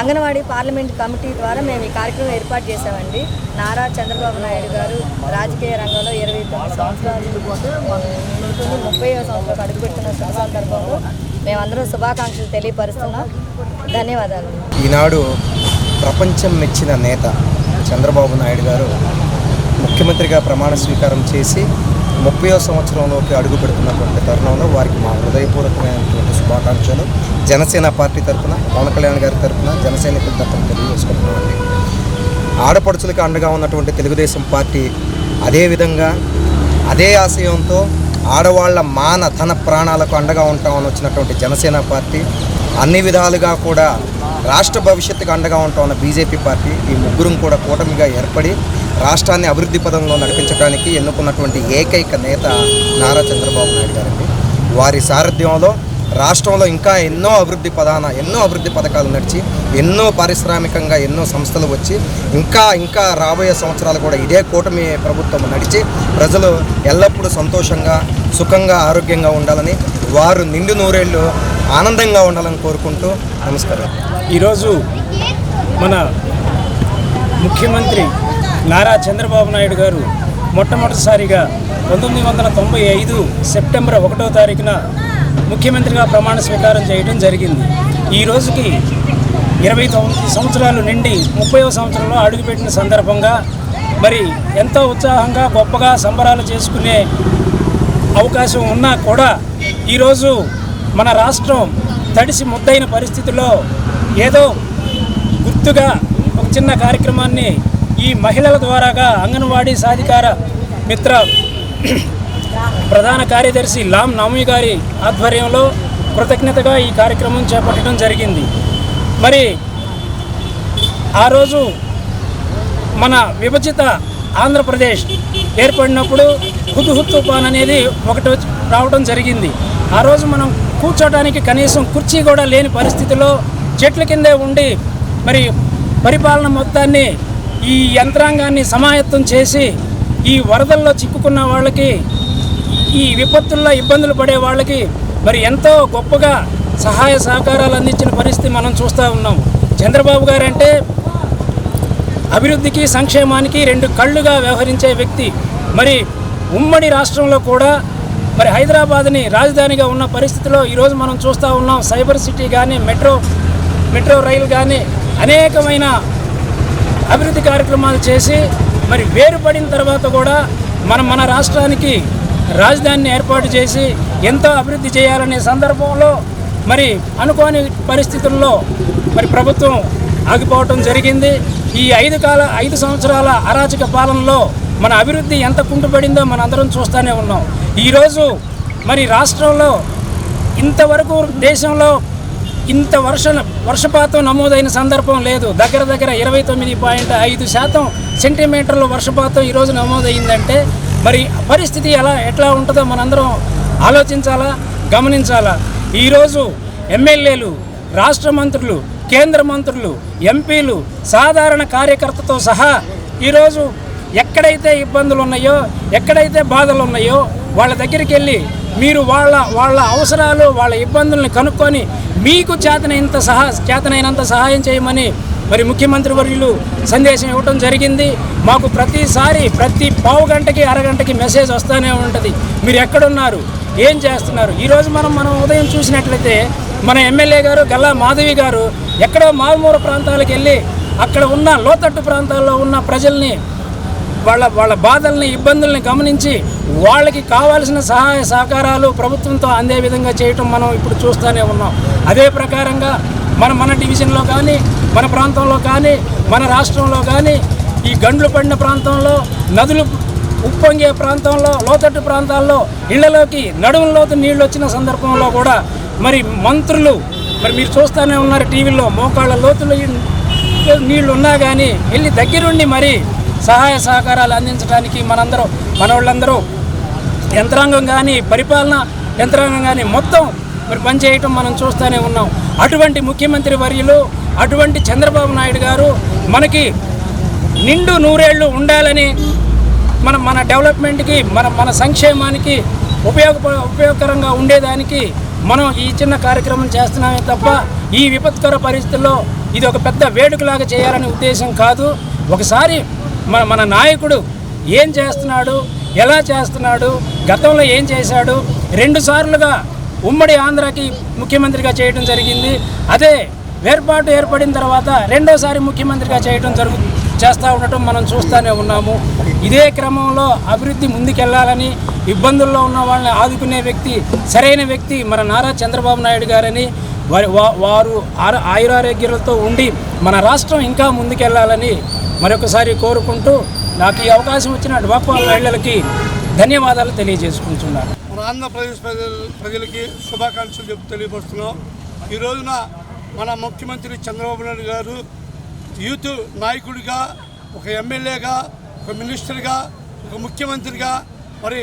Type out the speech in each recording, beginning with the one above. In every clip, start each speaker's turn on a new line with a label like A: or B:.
A: Anganwadi parliament committee ద్వారా మేము ఈ కార్యక్రమం ఏర్పాటు చేశామండి. నారా చంద్రబాబు నాయుడు గారు రాజకీయ రంగంలో 29 సంవత్సరాలు ఉంటుంది, 30వ సంవత్సరాలకు అడుగుపెట్టిన శుభ సందర్భంలో మేమందరం శుభాకాంక్షలు తెలియపరుస్తున్నాం. ధన్యవాదాలు.
B: ఈనాడు ప్రపంచం మెచ్చిన నేత చంద్రబాబు నాయుడు గారు ముఖ్యమంత్రిగా ప్రమాణ స్వీకారం చేసి 30వ సంవత్సరంలోకి అడుగు పెడుతున్నటువంటి తరుణంలో వారికి మా హృదయపూర్వకమైనటువంటి శుభాకాంక్షలు జనసేన పార్టీ తరఫున, పవన్ కళ్యాణ్ గారి తరఫున, జనసైనికుల తరఫున తెలియజేసుకుంటున్నామండి. ఆడపడుచులకు అండగా ఉన్నటువంటి తెలుగుదేశం పార్టీ అదేవిధంగా అదే ఆశయంతో ఆడవాళ్ల ధన ప్రాణాలకు అండగా ఉంటామని వచ్చినటువంటి జనసేన పార్టీ, అన్ని విధాలుగా కూడా రాష్ట్ర భవిష్యత్తుకు అండగా ఉంటామన్న బీజేపీ పార్టీ, ఈ ముగ్గురం కూడా కూటమిగా ఏర్పడి రాష్ట్రాన్ని అభివృద్ధి పదంలో నడిపించడానికి ఎన్నుకున్నటువంటి ఏకైక నేత నారా చంద్రబాబు నాయుడు గారండి. వారి సారథ్యంలో రాష్ట్రంలో ఇంకా ఎన్నో అభివృద్ధి పథకాలు నడిచి ఎన్నో పారిశ్రామికంగా ఎన్నో సంస్థలు వచ్చి ఇంకా రాబోయే సంవత్సరాలు కూడా ఇదే కూటమి ప్రభుత్వం నడిచి ప్రజలు ఎల్లప్పుడూ సంతోషంగా, సుఖంగా, ఆరోగ్యంగా ఉండాలని, వారు నిండు నూరేళ్ళు ఆనందంగా ఉండాలని కోరుకుంటూ నమస్కారం.
C: ఈరోజు మన ముఖ్యమంత్రి నారా చంద్రబాబు నాయుడు గారు మొట్టమొదటిసారిగా 1995 సెప్టెంబర్ 1వ తారీఖున ముఖ్యమంత్రిగా ప్రమాణ స్వీకారం చేయడం జరిగింది. ఈ రోజుకి 29 సంవత్సరాలు నిండి 30వ సంవత్సరంలో అడుగుపెట్టిన సందర్భంగా మరి ఎంతో ఉత్సాహంగా గొప్పగా సంబరాలు చేసుకునే అవకాశం ఉన్నా కూడా ఈరోజు మన రాష్ట్రం తడిసి ముద్దైన పరిస్థితుల్లో ఏదో గుర్తుగా ఒక చిన్న కార్యక్రమాన్ని ఈ మహిళల ద్వారాగా అంగన్వాడీ సాధికార మిత్ర ప్రధాన కార్యదర్శి లామ్ నవమి గారి ఆధ్వర్యంలో కృతజ్ఞతగా ఈ కార్యక్రమం చేపట్టడం జరిగింది. మరి ఆ రోజు మన విభజిత ఆంధ్రప్రదేశ్ ఏర్పడినప్పుడు హుద్హుద్ తుఫాన్ అనేది ఒకటి రావడం జరిగింది. ఆ రోజు మనం కూర్చోడానికి కనీసం కుర్చీ కూడా లేని పరిస్థితిలో చెట్ల కిందే ఉండి మరి పరిపాలన మొత్తాన్ని ఈ యంత్రాంగాన్ని సమాయత్తం చేసి ఈ వరదల్లో చిక్కుకున్న వాళ్ళకి, ఈ విపత్తుల్లో ఇబ్బందులు పడే వాళ్ళకి మరి ఎంతో గొప్పగా సహాయ సహకారాలు అందించిన పరిస్థితి మనం చూస్తూ ఉన్నాం. చంద్రబాబు గారు అంటే అభివృద్ధికి, సంక్షేమానికి రెండు కళ్ళుగా వ్యవహరించే వ్యక్తి. మరి ఉమ్మడి రాష్ట్రంలో కూడా మరి హైదరాబాద్ని రాజధానిగా ఉన్న పరిస్థితిలో ఈరోజు మనం చూస్తూ ఉన్నాం. సైబర్ సిటీ కానీ, మెట్రో రైలు కానీ అనేకమైన అభివృద్ధి కార్యక్రమాలు చేసి మరి వేరుపడిన తర్వాత కూడా మన రాష్ట్రానికి రాజధానిని ఏర్పాటు చేసి ఎంతో అభివృద్ధి చేయాలనే సందర్భంలో మరి అనుకోని పరిస్థితుల్లో మరి ప్రభుత్వం ఆగిపోవటం జరిగింది. ఈ 5 సంవత్సరాల అరాచక పాలనలో మన అభివృద్ధి ఎంత కుంటుపడిందో మనందరం చూస్తూనే ఉన్నాం. ఈరోజు మరి రాష్ట్రంలో ఇంతవరకు దేశంలో ఇంత వర్షపాతం నమోదైన సందర్భం లేదు. దగ్గర 29.5% సెంటీమీటర్ల వర్షపాతం ఈరోజు నమోదైందంటే మరి పరిస్థితి ఎట్లా ఉంటుందో మనందరం ఆలోచించాలా, గమనించాలా. ఈరోజు ఎమ్మెల్యేలు, రాష్ట్ర మంత్రులు, కేంద్ర మంత్రులు, ఎంపీలు, సాధారణ కార్యకర్తతో సహా ఈరోజు ఎక్కడైతే ఇబ్బందులు ఉన్నాయో, ఎక్కడైతే బాధలు ఉన్నాయో వాళ్ళ దగ్గరికి వెళ్ళి మీరు వాళ్ళ అవసరాలు, వాళ్ళ ఇబ్బందుల్ని కనుక్కొని మీకు చేతనైనంత సహాయం చేయమని మరి ముఖ్యమంత్రి వర్యులు సందేశం ఇవ్వడం జరిగింది. మాకు ప్రతిసారి ప్రతి పావు గంటకి, అరగంటకి మెసేజ్ వస్తూనే ఉంటుంది, మీరు ఎక్కడున్నారు, ఏం చేస్తున్నారు. ఈరోజు మనం ఉదయం చూసినట్లయితే మన ఎమ్మెల్యే గారు గల్లా మాధవి గారు ఎక్కడో మారుమూల ప్రాంతాలకు వెళ్ళి అక్కడ ఉన్న లోతట్టు ప్రాంతాల్లో ఉన్న ప్రజల్ని, వాళ్ళ బాధల్ని, ఇబ్బందుల్ని గమనించి వాళ్ళకి కావాల్సిన సహాయ సహకారాలు ప్రభుత్వంతో అందే విధంగా చేయటం మనం ఇప్పుడు చూస్తూనే ఉన్నాం. అదే ప్రకారంగా మన డివిజన్లో కానీ, మన ప్రాంతంలో కానీ, మన రాష్ట్రంలో కానీ ఈ గండ్లు పడిన ప్రాంతంలో, నదులు ఉప్పొంగే ప్రాంతంలో, లోతట్టు ప్రాంతాల్లో ఇళ్లలోకి నడుములోతు నీళ్ళు వచ్చిన సందర్భంలో కూడా మరి మంత్రులు మరి మీరు చూస్తూనే ఉన్నారు టీవీలో, మోకాళ్ళ లోతులు నీళ్లు ఉన్నా కానీ వెళ్ళి దగ్గరుండి మరి సహాయ సహకారాలు అందించడానికి మనోళ్ళందరూ యంత్రాంగం కానీ, పరిపాలన యంత్రాంగం కానీ మొత్తం మరి పనిచేయటం మనం చూస్తూనే ఉన్నాం. అటువంటి ముఖ్యమంత్రి వర్యులు, అటువంటి చంద్రబాబు నాయుడు గారు మనకి నిండు నూరేళ్లు ఉండాలని, మన డెవలప్మెంట్కి, మన సంక్షేమానికి ఉపయోగకరంగా ఉండేదానికి మనం ఈ చిన్న కార్యక్రమం చేస్తున్నామే తప్ప ఈ విపత్కర పరిస్థితుల్లో ఇది ఒక పెద్ద వేడుకలాగా చేయాలనే ఉద్దేశం కాదు. ఒకసారి మన నాయకుడు ఏం చేస్తున్నాడు, ఎలా చేస్తున్నాడు, గతంలో ఏం చేశాడు, 2 సార్లుగా ఉమ్మడి ఆంధ్రాకి ముఖ్యమంత్రిగా చేయడం జరిగింది. అదే వేర్పాటు ఏర్పడిన తర్వాత 2వసారి ముఖ్యమంత్రిగా చేస్తూ ఉండటం మనం చూస్తూనే ఉన్నాము. ఇదే క్రమంలో అభివృద్ధి ముందుకెళ్లాలని, ఇబ్బందుల్లో ఉన్న వాళ్ళని ఆదుకునే వ్యక్తి, సరైన వ్యక్తి మన నారా చంద్రబాబు నాయుడు గారని, వారు ఆయురారోగ్యాలతో ఉండి మన రాష్ట్రం ఇంకా ముందుకెళ్లాలని మరొకసారి కోరుకుంటూ నాకు ఈ అవకాశం ఇచ్చిన డ్వాక్రా మహిళలకి ధన్యవాదాలు తెలియజేసుకుంటున్నాను.
D: మన ఆంధ్రప్రదేశ్ ప్రజలకి శుభాకాంక్షలు తెలియపరుస్తున్నాం. ఈ రోజున మన ముఖ్యమంత్రి చంద్రబాబు నాయుడు గారు యూత్ నాయకుడిగా, ఒక ఎమ్మెల్యేగా, ఒక మినిస్టర్గా, ఒక ముఖ్యమంత్రిగా, మరి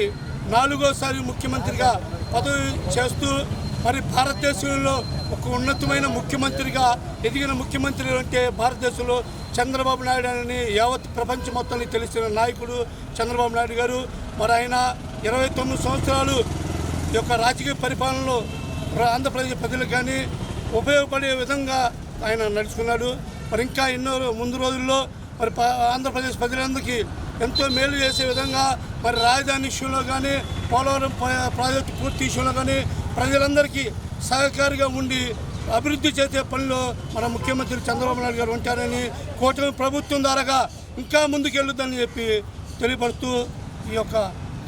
D: 4వసారి ముఖ్యమంత్రిగా పదవి చేస్తూ మరి భారతదేశంలో ఒక ఉన్నతమైన ముఖ్యమంత్రిగా ఎదిగిన ముఖ్యమంత్రి అంటే భారతదేశంలో చంద్రబాబు నాయుడు అని యావత్ ప్రపంచం మొత్తాన్ని తెలిసిన నాయకుడు చంద్రబాబు నాయుడు గారు. మరి ఆయన 29 సంవత్సరాలు యొక్క రాజకీయ పరిపాలనలో ఆంధ్రప్రదేశ్ ప్రజలకు కానీ ఉపయోగపడే విధంగా ఆయన నడుచుకున్నాడు. మరి ఇంకా ఎన్నో ముందు రోజుల్లో మరి ఆంధ్రప్రదేశ్ ప్రజలందరికీ ఎంతో మేలు చేసే విధంగా మరి రాజధాని ఇష్యూలో కానీ, పోలవరం ప్రాజెక్టు పూర్తి ఇష్యూలో కానీ ప్రజలందరికీ సహకారిగా ఉండి అభివృద్ధి చేసే పనిలో మన ముఖ్యమంత్రి చంద్రబాబు నాయుడు గారు ఉంటారని, కూటమి ప్రభుత్వం ద్వారాగా ఇంకా ముందుకెళ్ళుద్దని చెప్పి తెలియపరుస్తూ ఈ యొక్క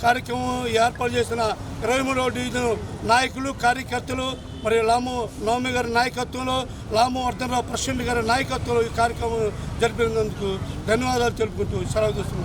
D: కార్యక్రమం ఏర్పాటు చేసిన 23వ డివిజన్ నాయకులు, కార్యకర్తలు, మరి లాము నవమి గారి నాయకత్వంలో, లాము వర్ధనరావు ప్రెసిడెంట్ గారి నాయకత్వంలో ఈ కార్యక్రమం జరిపినందుకు ధన్యవాదాలు తెలుపుకుంటూ సెలవు తీసుకున్నాను.